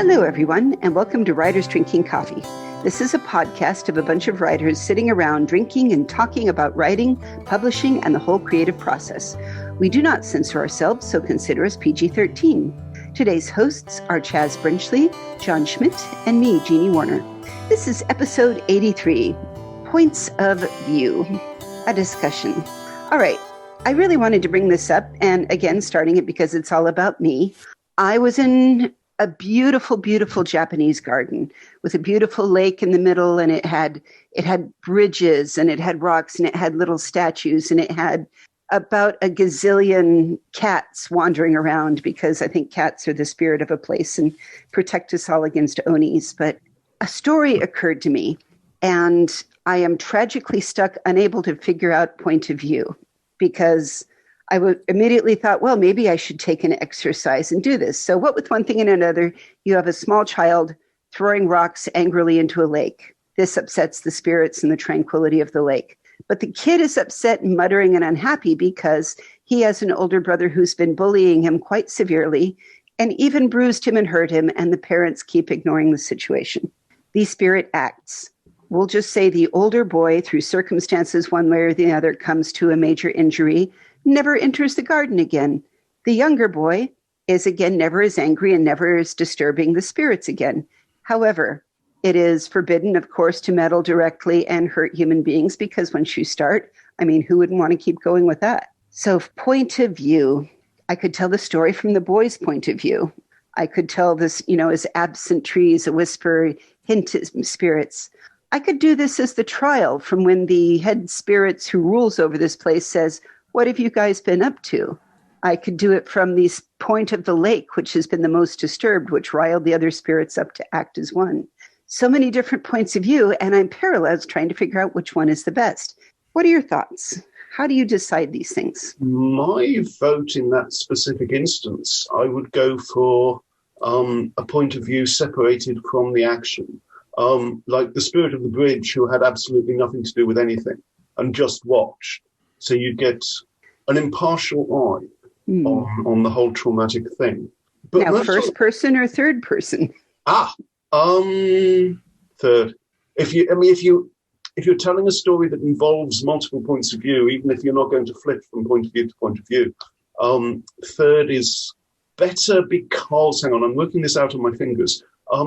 Hello, everyone, and welcome to Writers Drinking Coffee. This is a podcast of a bunch of writers sitting around drinking and talking about writing, publishing, and the whole creative process. We do not censor ourselves, so consider us PG-13. Today's hosts are Chaz Brinchley, John Schmidt, and me, Jeannie Warner. This is episode 83, Points of View, a discussion. All right, I really wanted to bring this up, and again, starting it because it's all about me. I was in a beautiful, beautiful Japanese garden with a beautiful lake in the middle, and it had bridges, and it had rocks, and it had little statues, and it had about a gazillion cats wandering around, because I think cats are the spirit of a place and protect us all against onis. But a story occurred to me, and I am tragically stuck, unable to figure out point of view, because I immediately thought, well, maybe I should take an exercise and do this. So what with one thing and another, you have a small child throwing rocks angrily into a lake. This upsets the spirits and the tranquility of the lake. But the kid is upset and muttering and unhappy because he has an older brother who's been bullying him quite severely and even bruised him and hurt him, and the parents keep ignoring the situation. The spirit acts. We'll just say the older boy, through circumstances one way or the other, comes to a major injury, never enters the garden again. The younger boy is again never as angry and never is disturbing the spirits again. However, it is forbidden, of course, to meddle directly and hurt human beings, because once you start, who wouldn't want to keep going with that? So point of view, I could tell the story from the boy's point of view. I could tell this, as absent trees, a whisper, hint at spirits. I could do this as the trial from when the head spirits who rules over this place says, what have you guys been up to? I could do it from the point of the lake, which has been the most disturbed, which riled the other spirits up to act as one. So many different points of view, and I'm parallels trying to figure out which one is the best. What are your thoughts? How do you decide these things? My vote in that specific instance, I would go for a point of view separated from the action. Like the spirit of the bridge, who had absolutely nothing to do with anything and just watched. So you get an impartial eye on the whole traumatic thing. But now, first person or third person? Third. If you're telling a story that involves multiple points of view, even if you're not going to flip from point of view to point of view, third is better because, hang on, I'm working this out on my fingers.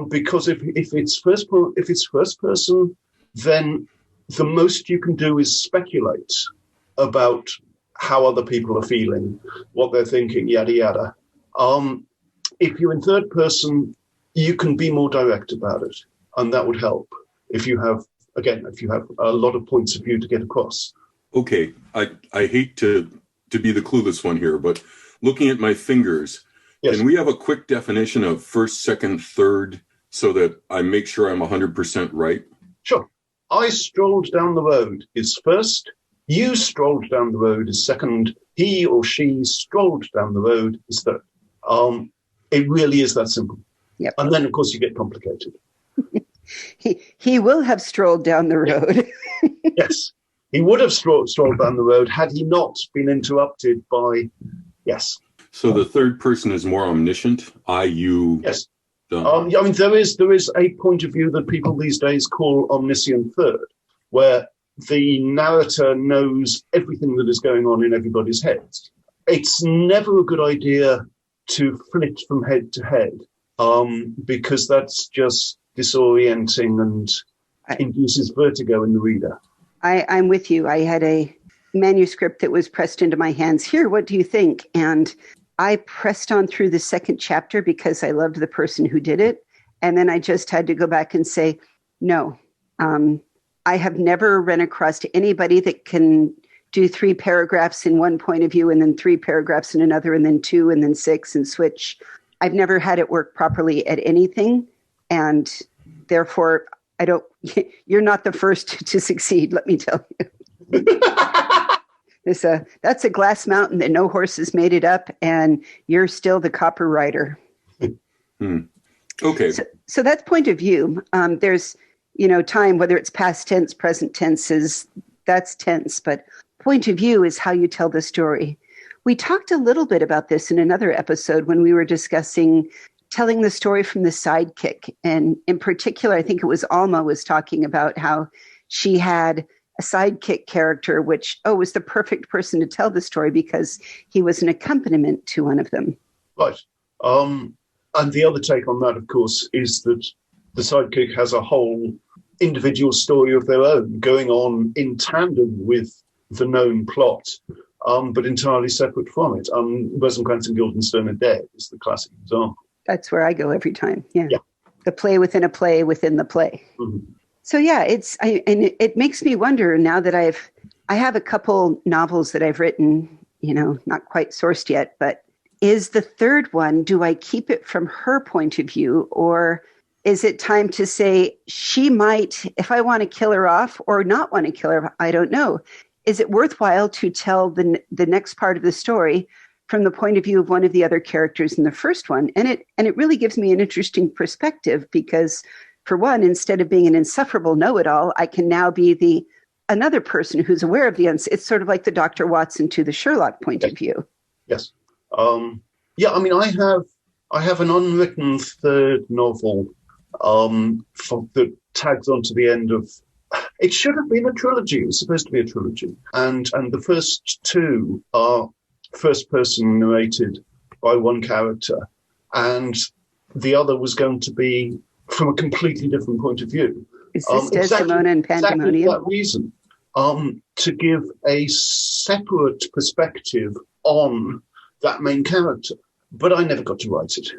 Because if it's first person, then the most you can do is speculate about how other people are feeling, what they're thinking, yada, yada. If you're in third person, you can be more direct about it, and that would help if you have a lot of points of view to get across. Okay, I hate to be the clueless one here, but looking at my fingers, yes. Can we have a quick definition of first, second, third, so that I make sure I'm 100% right? Sure. I strolled down the road is first. You strolled down the road is second. He or she strolled down the road is third. It really is that simple. Yep. And then, of course, you get complicated. He will have strolled down the road. Yes. He would have strolled down the road had he not been interrupted by, yes. So the third person is more omniscient, you. Yes. There is a point of view that people these days call omniscient third, where the narrator knows everything that is going on in everybody's heads. It's never a good idea to flit from head to head, because that's just disorienting and induces vertigo in the reader. I'm with you. I had a manuscript that was pressed into my hands. Here, what do you think? And I pressed on through the second chapter because I loved the person who did it. And then I just had to go back and say, no. I have never run across anybody that can do 3 paragraphs in one point of view and then 3 paragraphs in another and then 2 and then 6 and switch. I've never had it work properly at anything. And therefore, you're not the first to succeed, let me tell you. That's a glass mountain that no horse has made it up, and you're still the copper rider. Okay. So that's point of view. There's, time, whether it's past tense, present tense, that's tense, but point of view is how you tell the story. We talked a little bit about this in another episode when we were discussing telling the story from the sidekick. And in particular, I think it was Alma was talking about how she had a sidekick character, which, was the perfect person to tell the story because he was an accompaniment to one of them. Right. And the other take on that, of course, is that the sidekick has a whole individual story of their own going on in tandem with the known plot, but entirely separate from it. Rosencrantz and Guildenstern are Dead is the classic example. That's where I go every time. Yeah. The play within a play within the play. Mm-hmm. So yeah, it makes me wonder now that I have a couple novels that I've written, not quite sourced yet, but is the third one, do I keep it from her point of view, or is it time to say she might, if I want to kill her off or not want to kill her, I don't know. Is it worthwhile to tell the next part of the story from the point of view of one of the other characters in the first one? And it really gives me an interesting perspective because, for one, instead of being an insufferable know-it-all, I can now be another person who's aware of the it's sort of like the Dr. Watson to the Sherlock point of view. Yes. I have an unwritten third novel that tags onto the end of. It should have been a trilogy. It was supposed to be a trilogy, and the first two are first person narrated by one character, and the other was going to be from a completely different point of view. Is this Desdemona and Pandemonium? Exactly for that reason, to give a separate perspective on that main character. But I never got to write it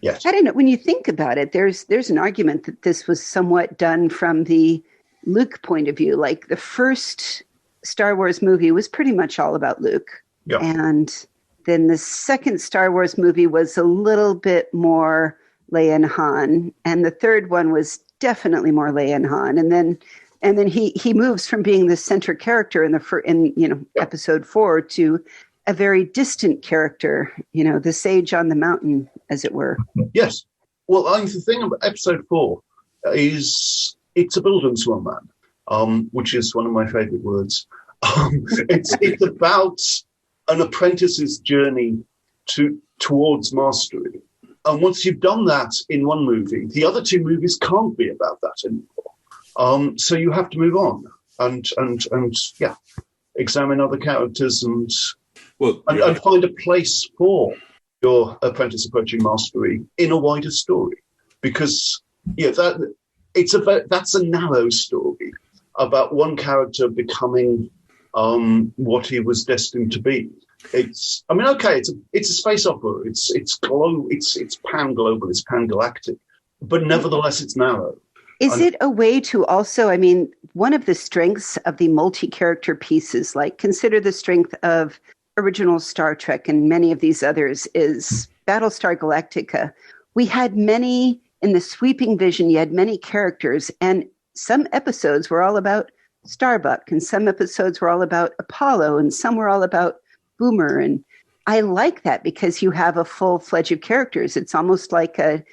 yet. I don't know. When you think about it, there's an argument that this was somewhat done from the Luke point of view. Like the first Star Wars movie was pretty much all about Luke. Yeah. And then the second Star Wars movie was a little bit more Leia and Han. And the third one was definitely more Leia and Han. And then he moves from being the center character in episode 4 to a very distant character, the sage on the mountain, as it were. Yes. Well, the thing about episode 4 is it's a Bildungsroman, which is one of my favorite words. It's about an apprentice's journey towards mastery. And once you've done that in one movie, the other two movies can't be about that anymore. So you have to move on and examine other characters and find a place for your apprentice approaching mastery in a wider story, because that's a narrow story about one character becoming what he was destined to be. It's a space opera. It's pan-global, it's pan-galactic, but nevertheless it's narrow. Is it a way to also, one of the strengths of the multi-character pieces, like consider the strength of original Star Trek and many of these others, is Battlestar Galactica. We had many, in the sweeping vision, you had many characters, and some episodes were all about Starbuck, and some episodes were all about Apollo, and some were all about Boomer. And I like that because you have a full fledged of characters. It's almost like the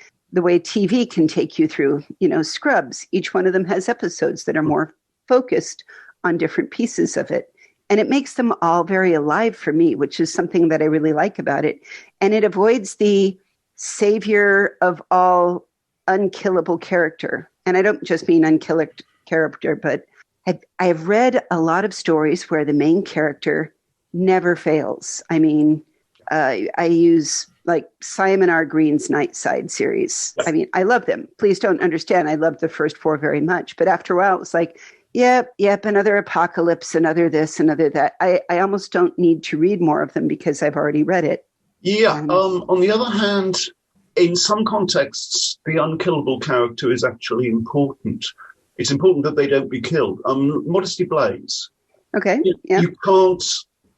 way TV can take you through, Scrubs. Each one of them has episodes that are more focused on different pieces of it. And it makes them all very alive for me, which is something that I really like about it. And it avoids the savior of all unkillable character. And I don't just mean unkillable character, but I've read a lot of stories where the main character never fails. I use like Simon R. Green's Nightside series. I love them. Please don't understand. I loved the first 4 very much. But after a while, it was like, yep, another apocalypse, another this, another that. I almost don't need to read more of them because I've already read it. Yeah. On the other hand, in some contexts, the unkillable character is actually important. It's important that they don't be killed. Modesty Blaise. Okay. Yeah.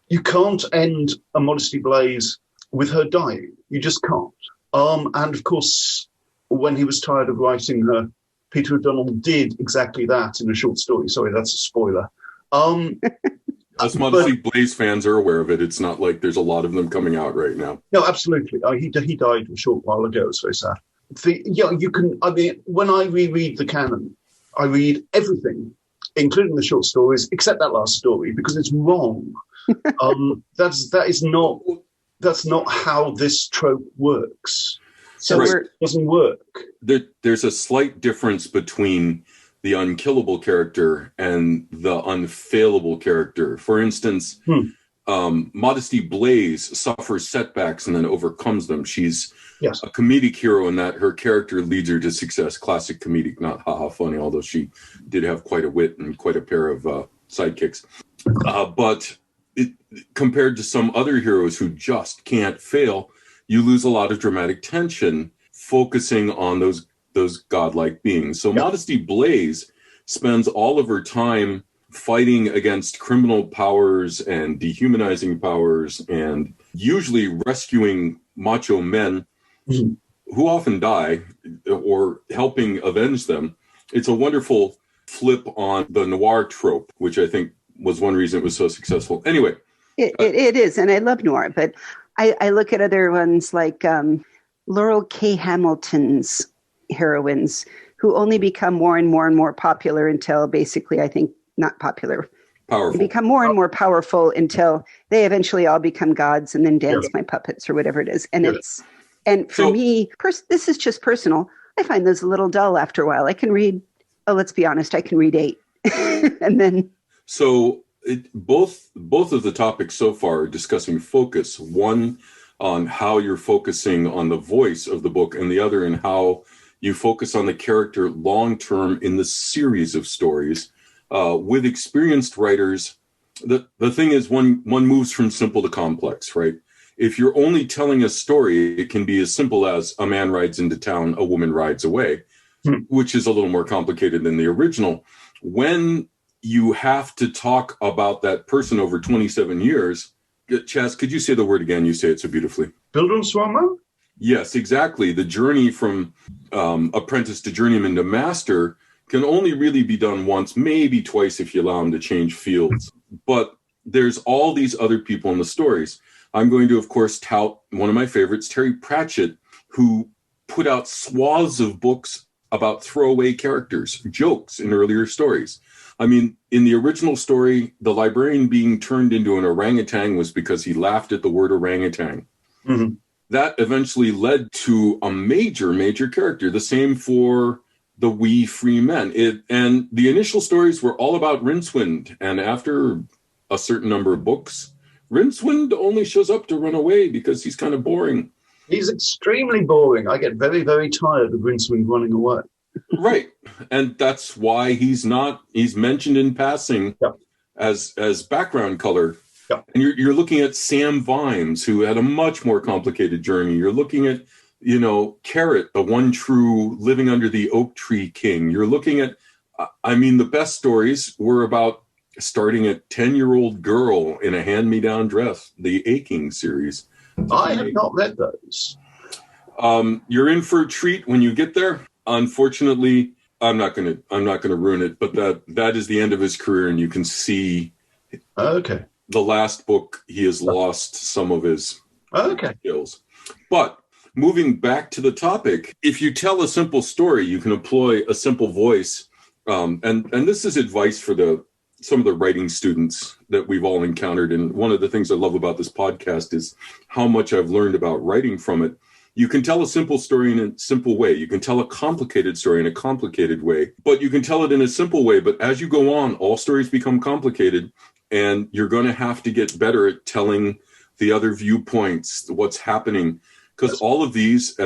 You can't end a Modesty Blaise with her dying. You just can't. And of course, when he was tired of writing her, Peter O'Donnell did exactly that in a short story. Sorry, that's a spoiler. Us Modesty Blaise fans are aware of it. It's not like there's a lot of them coming out right now. No, absolutely. He died a short while ago. It's very sad. You can. When I reread the canon, I read everything, including the short stories, except that last story, because it's wrong. That's not how this trope works. So it doesn't work. There's a slight difference between the unkillable character and the unfailable character. For instance, Modesty Blaise suffers setbacks and then overcomes them. She's a comedic hero in that her character leads her to success. Classic comedic, not haha funny, although she did have quite a wit and quite a pair of sidekicks. But compared to some other heroes who just can't fail, you lose a lot of dramatic tension focusing on those godlike beings. So Modesty Blaise spends all of her time fighting against criminal powers and dehumanizing powers and usually rescuing macho men who often die or helping avenge them. It's a wonderful flip on the noir trope, which I think was one reason it was so successful. Anyway. It is, and I love noir, but I look at other ones like Laurel K. Hamilton's heroines, who only become more and more and more popular until basically, I think, not popular. Powerful. They become more and more powerful until they eventually all become gods and then dance my puppets or whatever it is. And for me, this is just personal. I find those a little dull after a while. I can read, let's be honest, I can read 8. And then. So both of the topics so far are discussing focus. One on how you're focusing on the voice of the book, and the other in how you focus on the character long-term in the series of stories. With experienced writers, the thing is one moves from simple to complex, right? If you're only telling a story, it can be as simple as a man rides into town, a woman rides away, which is a little more complicated than the original. When you have to talk about that person over 27 years, Chaz, could you say the word again? You say it so beautifully. Bildungsroman? Yes, exactly. The journey from apprentice to journeyman to master can only really be done once, maybe twice if you allow them to change fields. But there's all these other people in the stories. I'm going to, of course, tout one of my favorites, Terry Pratchett, who put out swaths of books about throwaway characters, jokes in earlier stories. I mean, in the original story, the librarian being turned into an orangutan was because he laughed at the word orangutan. That eventually led to a major character. The same for the Wee Free Men. And the initial stories were all about Rincewind. And after a certain number of books, Rincewind only shows up to run away because he's kind of boring. He's extremely boring. I get very, very tired of Rincewind running away. Right. And that's why he's mentioned in passing as background color. And you're looking at Sam Vimes, who had a much more complicated journey. You're looking at, Carrot, the one true living under the oak tree king. You're looking at, the best stories were about starting a 10-year-old girl in a hand-me-down dress, the Aching series. I have not read those. You're in for a treat when you get there. Unfortunately, I'm not gonna ruin it, but that is the end of his career, and you can see the last book he has lost some of his skills. But moving back to the topic, if you tell a simple story, you can employ a simple voice. And this is advice for some of the writing students that we've all encountered. And one of the things I love about this podcast is how much I've learned about writing from it. You can tell a simple story in a simple way. You can tell a complicated story in a complicated way, but you can tell it in a simple way. But as you go on, all stories become complicated, and you're going to have to get better at telling the other viewpoints, what's happening, because all of these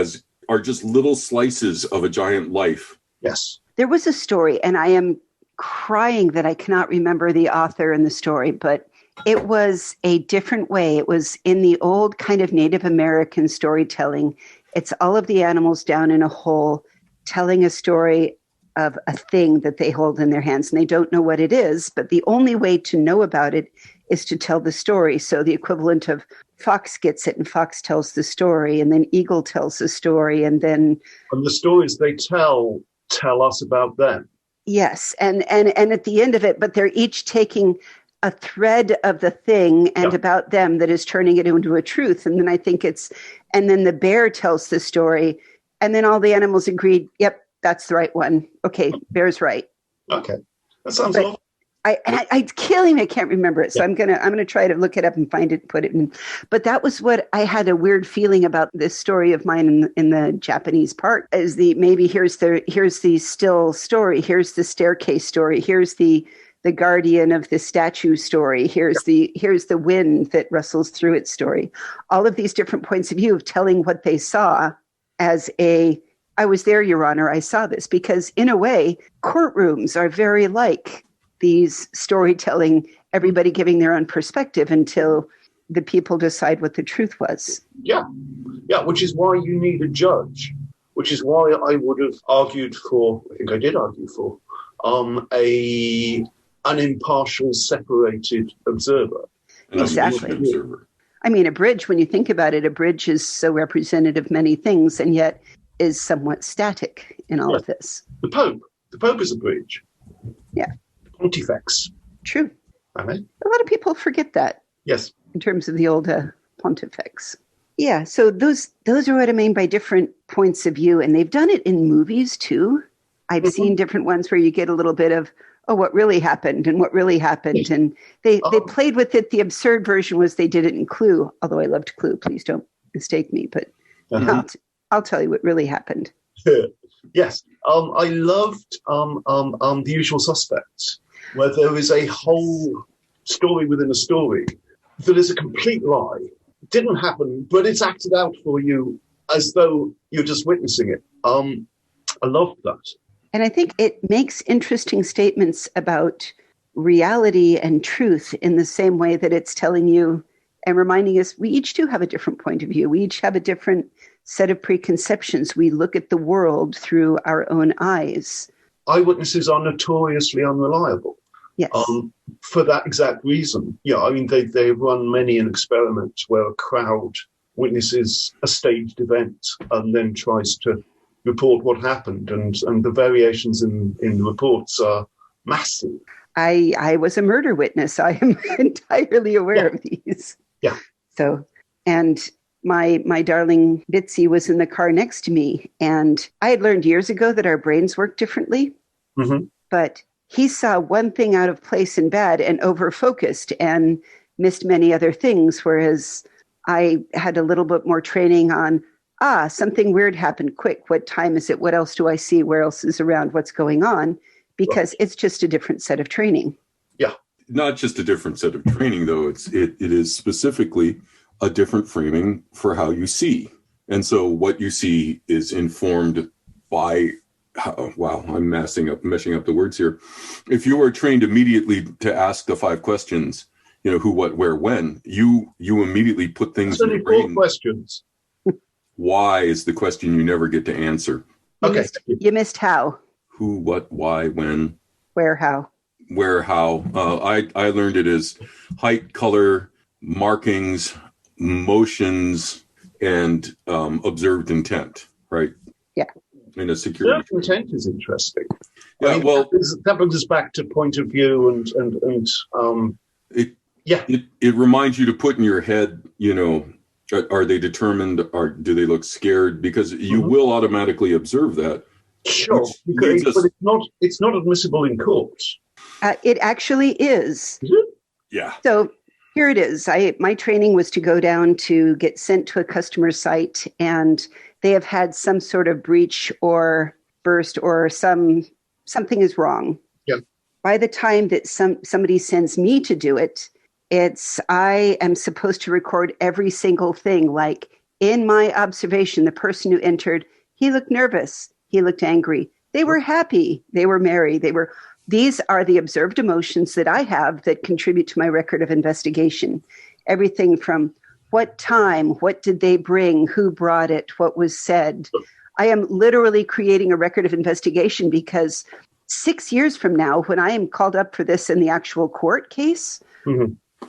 are just little slices of a giant life. Yes. There was a story, and I am crying that I cannot remember the author in the story, but it was a different way. It was in the old kind of Native American storytelling. It's all of the animals down in a hole telling a story of a thing that they hold in their hands, and they don't know what it is, but the only way to know about it is to tell the story. So the equivalent of Fox gets it, and Fox tells the story, and then Eagle tells the story, and then... And the stories they tell us about them. Yes, and at the end of it, but they're each taking a thread of the thing and about them that is turning it into a truth. And then I think and then the bear tells the story, and then all the animals agreed, yep, that's the right one. Okay, bear's right. Okay, that sounds awful. It's killing me. I can't remember it. So I'm gonna try to look it up and find it, and put it in. But that was what I had a weird feeling about this story of mine in the Japanese part, is maybe here's the still story, here's the staircase story, here's the guardian of the statue story, here's the wind that rustles through its story. All of these different points of view of telling what they saw as I was there, Your Honor, I saw this, because in a way, courtrooms are very like these storytelling, everybody giving their own perspective until the people decide what the truth was. Yeah, which is why you need a judge, which is why I would have argued for, I think I did argue for, an impartial, separated observer. Exactly. I mean, a bridge, when you think about it, a bridge is so representative of many things and yet is somewhat static in all of this. The Pope is a bridge. Yeah. Pontifex. True. Right. A lot of people forget that. Yes. In terms of the old Pontifex. Yeah, so those are what I mean by different points of view, and they've done it in movies too. I've seen different ones where you get a little bit of, what really happened and what really happened, and they played with it. The absurd version was they did it in Clue, although I loved Clue. Please don't mistake me, but I'll tell you what really happened. Yes, I loved The Usual Suspects, where there is a whole story within a story that is a complete lie. It didn't happen, but it's acted out for you as though you're just witnessing it. I loved that. And I think it makes interesting statements about reality and truth in the same way that it's telling you and reminding us we each do have a different point of view. We each have a different set of preconceptions. We look at the world through our own eyes. Eyewitnesses are notoriously unreliable. Yes. For that exact reason. Yeah, I mean, they run many an experiment where a crowd witnesses a staged event and then tries to report what happened, and the variations in the reports are massive. I was a murder witness. I am entirely aware of these. Yeah. So, and my darling Bitsy was in the car next to me, and I had learned years ago that our brains work differently, but he saw one thing out of place and bad and over-focused and missed many other things, whereas I had a little bit more training on, something weird happened, quick, what time is it, what else do I see, where else is around, what's going on, because it's just a different set of training. Yeah. Not just a different set of training, though. It is specifically a different framing for how you see. And so what you see is informed by, I'm meshing up the words here. If you are trained immediately to ask the 5 questions, who, what, where, when, you immediately put things in your brain. 4 questions. Why is the question you never get to answer. Okay. You missed how. Who, what, why, when. Where, how. I learned it as height, color, markings, motions, and observed intent, right? Yeah. In a security. Observed intent is interesting. Yeah, that brings us back to point of view and it reminds you to put in your head, are they determined, or do they look scared? Because you will automatically observe that. Sure, but it's not admissible in court. It actually is. Yeah. So here it is. My training was to go down to get sent to a customer site, and they have had some sort of breach or burst or something is wrong. Yeah. By the time that somebody sends me to do it, I am supposed to record every single thing. Like in my observation, the person who entered, he looked nervous. He looked angry. They were happy. They were merry. These are the observed emotions that I have that contribute to my record of investigation. Everything from what time, what did they bring, who brought it, what was said. I am literally creating a record of investigation because 6 years from now, when I am called up for this in the actual court case,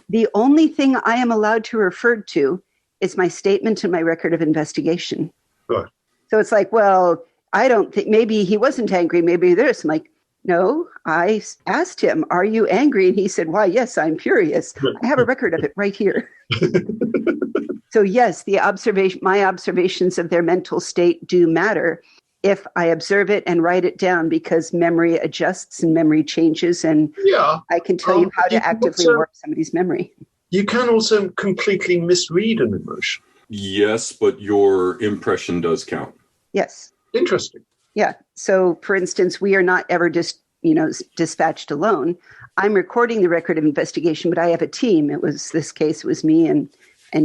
the only thing I am allowed to refer to is my statement and my record of investigation. Right. So it's like, well, I don't think, maybe he wasn't angry, maybe this. I'm like, no, I asked him, are you angry? And he said, why, yes, I'm furious. I have a record of it right here. So yes, my observations of their mental state do matter. if I observe it and write it down, because memory adjusts and memory changes, and I can tell you how to actively warp somebody's memory. You can also completely misread an emotion. Yes, but your impression does count. Yes. Interesting. Yeah. So, for instance, we are not ever just, dispatched alone. I'm recording the record of investigation, but I have a team. This case was me and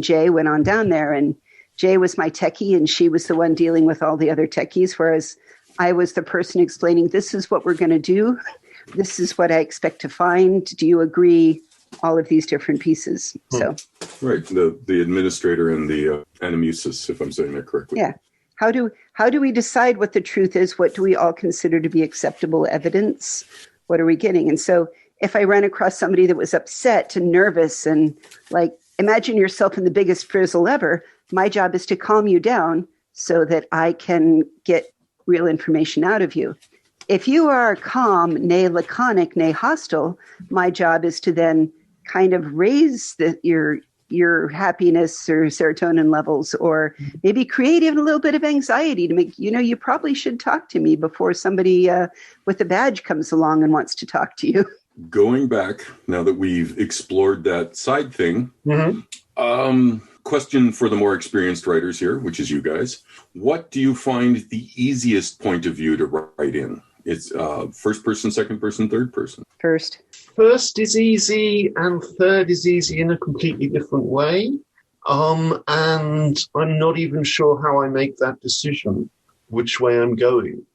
Jay went on down there, and Jay was my techie and she was the one dealing with all the other techies, whereas I was the person explaining, this is what we're going to do. This is what I expect to find. Do you agree? All of these different pieces. So, right. The administrator and the animusis, if I'm saying that correctly. Yeah. How do we decide what the truth is? What do we all consider to be acceptable evidence? What are we getting? And so if I ran across somebody that was upset and nervous and imagine yourself in the biggest frizzle ever, my job is to calm you down so that I can get real information out of you. If you are calm, nay laconic, nay hostile, my job is to then kind of raise your happiness or serotonin levels, or maybe create even a little bit of anxiety to make, you probably should talk to me before somebody with a badge comes along and wants to talk to you. Going back, now that we've explored that side thing, question for the more experienced writers here, which is you guys. What do you find the easiest point of view to write in? It's first person, second person, third person. First. First is easy and third is easy in a completely different way. And I'm not even sure how I make that decision, which way I'm going.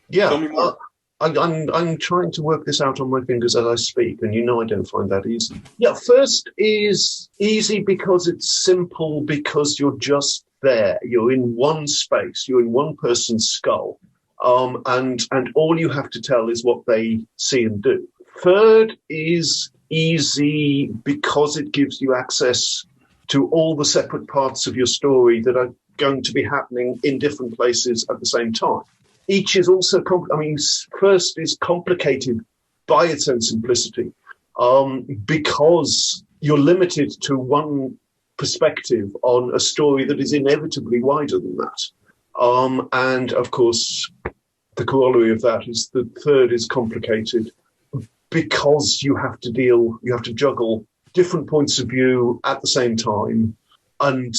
Yeah. Tell me more. I'm trying to work this out on my fingers as I speak, and I don't find that easy. Yeah, first is easy because it's simple, because you're just there. You're in one space. You're in one person's skull. And all you have to tell is what they see and do. Third is easy because it gives you access to all the separate parts of your story that are going to be happening in different places at the same time. Each is also, first is complicated by its own simplicity, because you're limited to one perspective on a story that is inevitably wider than that. And of course, the corollary of that is the third is complicated because you have to juggle different points of view at the same time and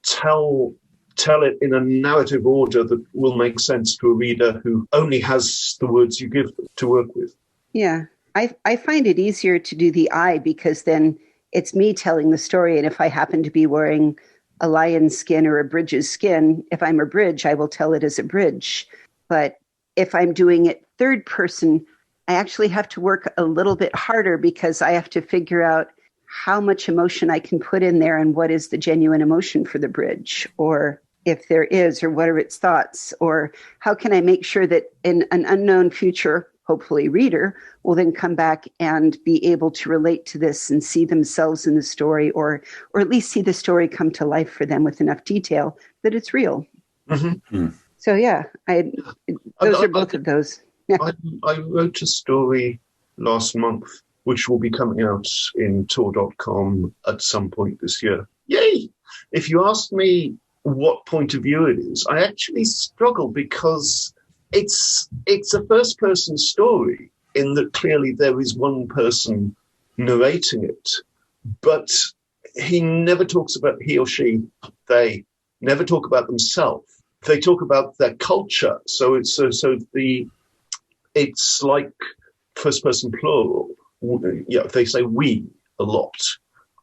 tell it in a narrative order that will make sense to a reader who only has the words you give them to work with. Yeah, I find it easier to do the I, because then it's me telling the story. And if I happen to be wearing a lion's skin or a bridge's skin, if I'm a bridge, I will tell it as a bridge. But if I'm doing it third person, I actually have to work a little bit harder, because I have to figure out how much emotion I can put in there and what is the genuine emotion for the bridge, or if there is, or what are its thoughts, or how can I make sure that in an unknown future, hopefully reader will then come back and be able to relate to this and see themselves in the story, or at least see the story come to life for them with enough detail that it's real. Mm-hmm. So yeah, those are both of those. I wrote a story last month, which will be coming out in Tor.com at some point this year. Yay! If you ask me what point of view it is, I actually struggle, because it's a first-person story in that clearly there is one person narrating it, but he never talks about he or she, they never talk about themselves. They talk about their culture. So it's like first-person plural. Yeah, they say we a lot.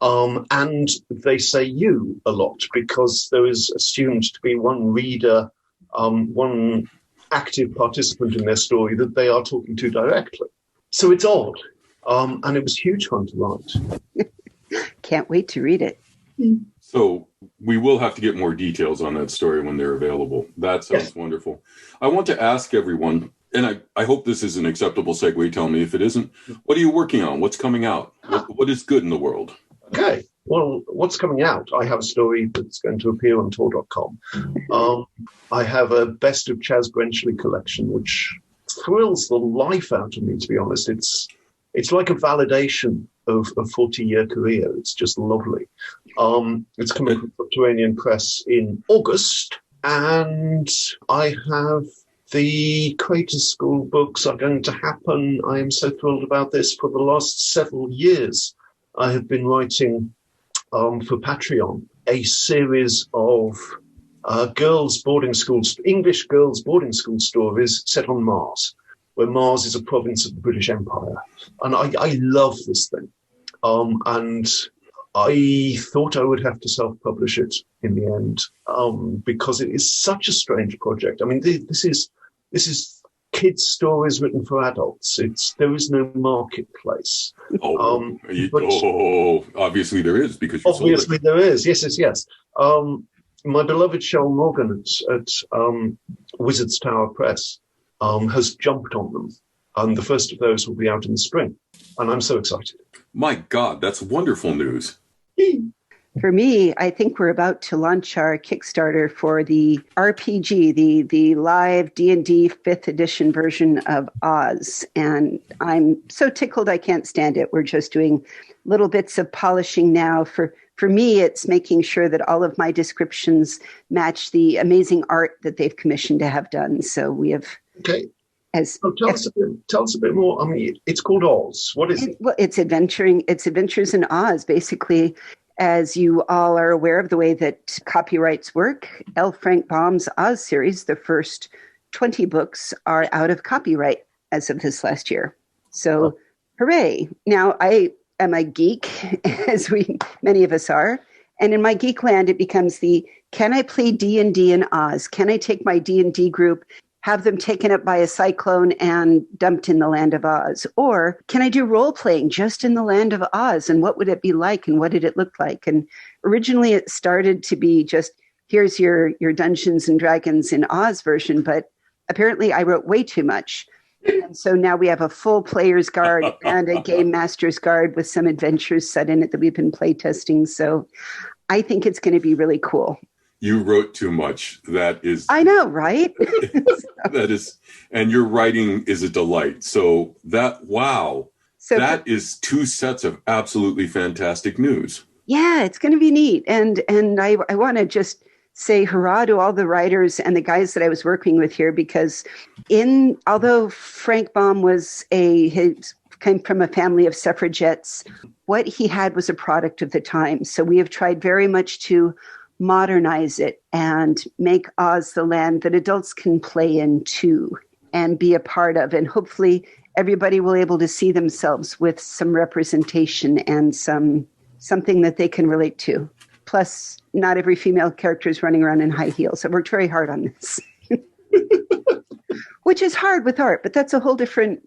And they say you a lot, because there is assumed to be one reader, one active participant in their story that they are talking to directly. So it's odd. And it was huge fun to write. Can't wait to read it. So we will have to get more details on that story when they're available. That sounds wonderful. I want to ask everyone, and I hope this is an acceptable segue. Tell me if it isn't. What are you working on? What's coming out? What is good in the world? Okay. Well, what's coming out? I have a story that's going to appear on Tor.com. I have a Best of Chas Brenchley collection, which thrills the life out of me, to be honest. It's like a validation of a 40-year career. It's just lovely. It's coming from Subterranean Press in August. And I have the Creators School books are going to happen. I am so thrilled about this. For the last several years, I have been writing for Patreon a series of girls' boarding schools, English girls' boarding school stories set on Mars, where Mars is a province of the British Empire. And I love this thing. And I thought I would have to self-publish it in the end, because it is such a strange project. I mean, this is kids' stories written for adults. There is no marketplace. Obviously there is, because you obviously sold it. There is. Yes. My beloved Shel Morgan at Wizards Tower Press has jumped on them, and the first of those will be out in the spring, and I'm so excited. My God, that's wonderful news. For me, I think we're about to launch our Kickstarter for the RPG, the live D&D 5th edition version of Oz. And I'm so tickled I can't stand it. We're just doing little bits of polishing now. For me, it's making sure that all of my descriptions match the amazing art that they've commissioned to have done. So we have... Okay. Tell us a bit more. I mean, it's called Oz. What is it? Well, it's Adventures in Oz, basically. As you all are aware of the way that copyrights work, L. Frank Baum's Oz series, the first 20 books, are out of copyright as of this last year. So, hooray. Now, I am a geek, as many of us are. And in my geek land, it becomes can I play D&D in Oz? Can I take my D&D group, have them taken up by a cyclone and dumped in the land of Oz? Or can I do role playing just in the land of Oz? And what would it be like? And what did it look like? And originally it started to be just, here's your Dungeons and Dragons in Oz version. But apparently I wrote way too much. And so now we have a full player's guard and a game master's guard with some adventures set in it that we've been play testing. So I think it's going to be really cool. You wrote too much. That is... I know, right? That is... And your writing is a delight. So that is two sets of absolutely fantastic news. Yeah, it's going to be neat. And I want to just say hurrah to all the writers and the guys that I was working with here, because although Frank Baum came from a family of suffragettes, what he had was a product of the time. So we have tried very much to modernize it and make Oz the land that adults can play in too and be a part of. And hopefully everybody will be able to see themselves with some representation and something that they can relate to. Plus, not every female character is running around in high heels. I worked very hard on this, which is hard with art, but that's a whole different,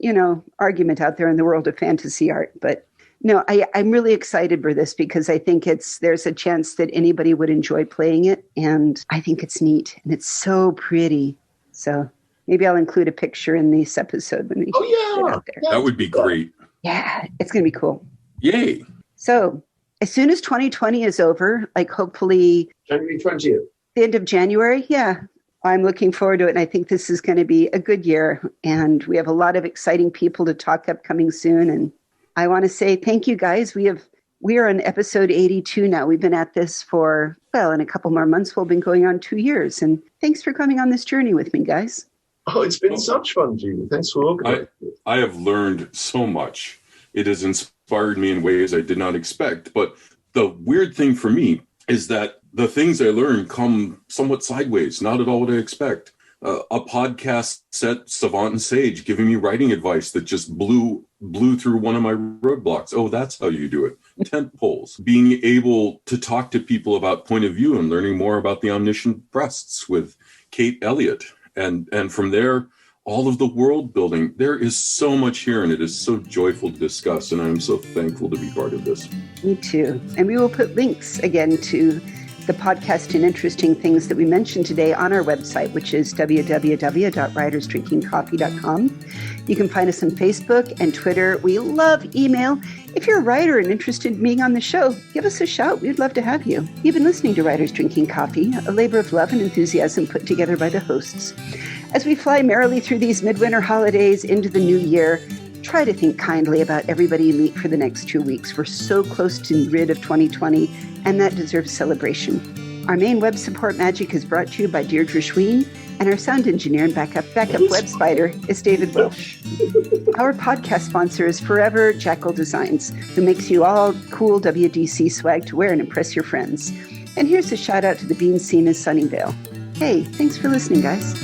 argument out there in the world of fantasy art. But no, I'm really excited for this because I think there's a chance that anybody would enjoy playing it. And I think it's neat and it's so pretty. So maybe I'll include a picture in this episode when we get it out there. That would be great. Yeah, it's going to be cool. Yay. So as soon as 2020 is over, like hopefully January 20th, the end of January. Yeah, I'm looking forward to it. And I think this is going to be a good year. And we have a lot of exciting people to talk upcoming soon. And I want to say thank you, guys. We are on episode 82 now. We've been at this for, in a couple more months, we'll been going on 2 years. And thanks for coming on this journey with me, guys. Oh, it's been such fun, Julie. Thanks for organizing. I have learned so much. It has inspired me in ways I did not expect. But the weird thing for me is that the things I learn come somewhat sideways, not at all what I expect. A podcast set Savant and Sage giving me writing advice that just blew through one of my roadblocks. Oh, that's how you do it. Tent poles. Being able to talk to people about point of view and learning more about the omniscient breasts with Kate Elliott. And from there, all of the world building. There is so much here, and it is so joyful to discuss, and I'm so thankful to be part of this. Me too. And we will put links again to the podcast and interesting things that we mentioned today on our website, which is www.writersdrinkingcoffee.com. You can find us on Facebook and Twitter. We love email. If you're a writer and interested in being on the show, give us a shout. We'd love to have you. You've been listening to Writers Drinking Coffee, a labor of love and enthusiasm put together by the hosts. As we fly merrily through these midwinter holidays into the new year, try to think kindly about everybody you meet for the next 2 weeks. We're so close to rid of 2020, and that deserves celebration. Our main web support magic is brought to you by Deirdre Schween, and our sound engineer and backup web spider is David Welsh. Our podcast sponsor is Forever Jackal Designs, who makes you all cool WDC swag to wear and impress your friends. And here's a shout out to the bean scene in Sunnyvale. Hey, thanks for listening, guys.